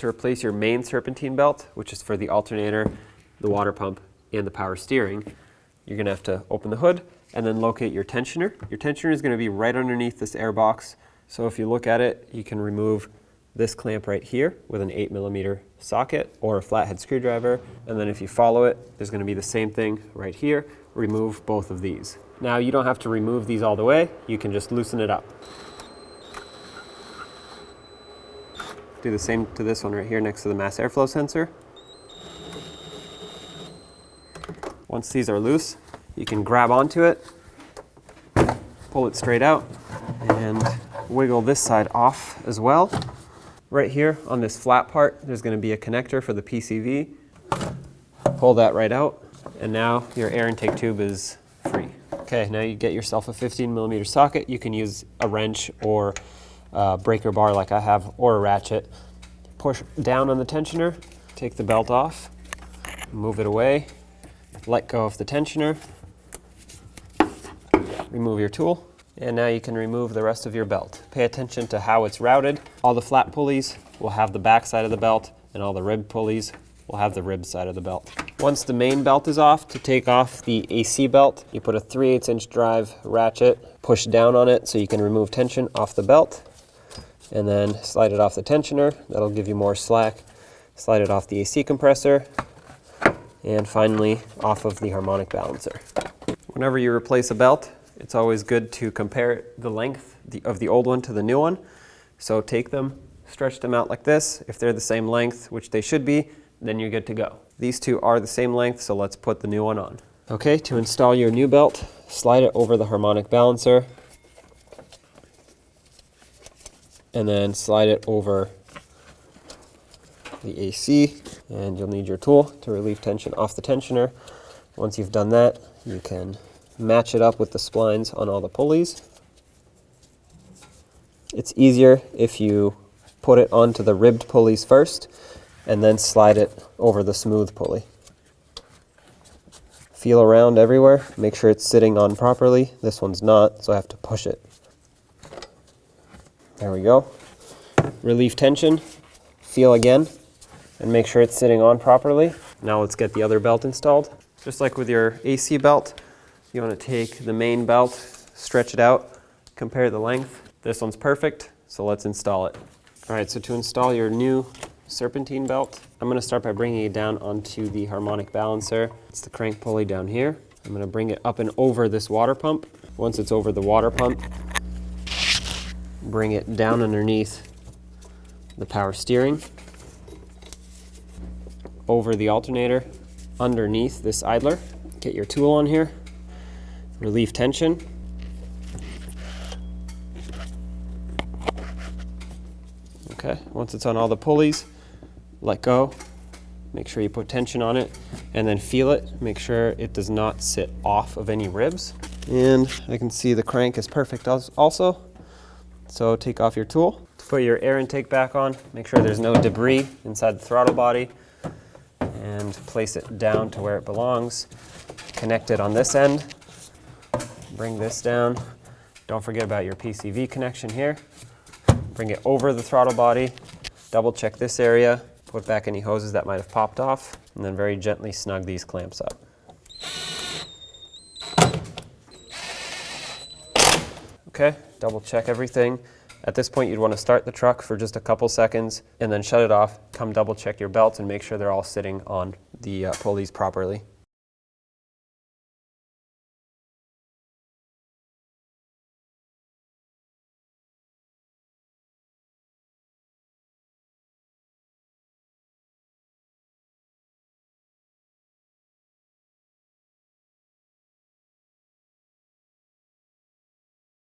To replace your main serpentine belt, which is for the alternator, the water pump, and the power steering, you're going to have to open the hood and then locate your tensioner. Your tensioner is going to be right underneath this air box. So if you look at it, you can remove this clamp right here with an 8mm socket or a flathead screwdriver. And then if you follow it, there's going to be the same thing right here. Remove both of these. Now you don't have to remove these all the way. You can just loosen it up. Do the same to this one right here next to the mass airflow sensor. Once these are loose, you can grab onto it, pull it straight out, and wiggle this side off as well. Right here on this flat part, there's going to be a connector for the PCV. Pull that right out, and now your air intake tube is free. Okay, now you get yourself a 15mm socket. You can use a wrench or breaker bar like I have, or a ratchet. Push down on the tensioner, take the belt off, move it away, let go of the tensioner, remove your tool, and now you can remove the rest of your belt. Pay attention to how it's routed. All the flat pulleys will have the back side of the belt, and all the rib pulleys will have the rib side of the belt. Once the main belt is off, to take off the AC belt, you put a 3/8" drive ratchet, push down on it so you can remove tension off the belt, and then slide it off the tensioner. That'll give you more slack. Slide it off the AC compressor, and finally off of the harmonic balancer. Whenever you replace a belt, it's always good to compare the length of the old one to the new one. So take them, stretch them out like this. If they're the same length, which they should be, then you're good to go. These two are the same length, so let's put the new one on. Okay, to install your new belt, slide it over the harmonic balancer, and then slide it over the AC, and you'll need your tool to relieve tension off the tensioner. Once you've done that, you can match it up with the splines on all the pulleys. It's easier if you put it onto the ribbed pulleys first and then slide it over the smooth pulley. Feel around everywhere, make sure it's sitting on properly. This one's not, so I have to push it. There we go. Relieve tension, feel again, and make sure it's sitting on properly. Now let's get the other belt installed. Just like with your AC belt, you want to take the main belt, stretch it out, compare the length. This one's perfect, so let's install it. All right, so to install your new serpentine belt, I'm going to start by bringing it down onto the harmonic balancer. It's the crank pulley down here. I'm going to bring it up and over this water pump. Once it's over the water pump, bring it down underneath the power steering, over the alternator, underneath this idler. Get your tool on here, relieve tension. Okay, once it's on all the pulleys, let go. Make sure you put tension on it and then feel it. Make sure it does not sit off of any ribs. And I can see the crank is perfect also. So take off your tool. To put your air intake back on, make sure there's no debris inside the throttle body, and place it down to where it belongs. Connect it on this end. Bring this down. Don't forget about your PCV connection here. Bring it over the throttle body. Double check this area. Put back any hoses that might have popped off, and then very gently snug these clamps up. Okay, double check everything. At this point, you'd want to start the truck for just a couple seconds and then shut it off. Come double check your belts and make sure they're all sitting on the pulleys properly.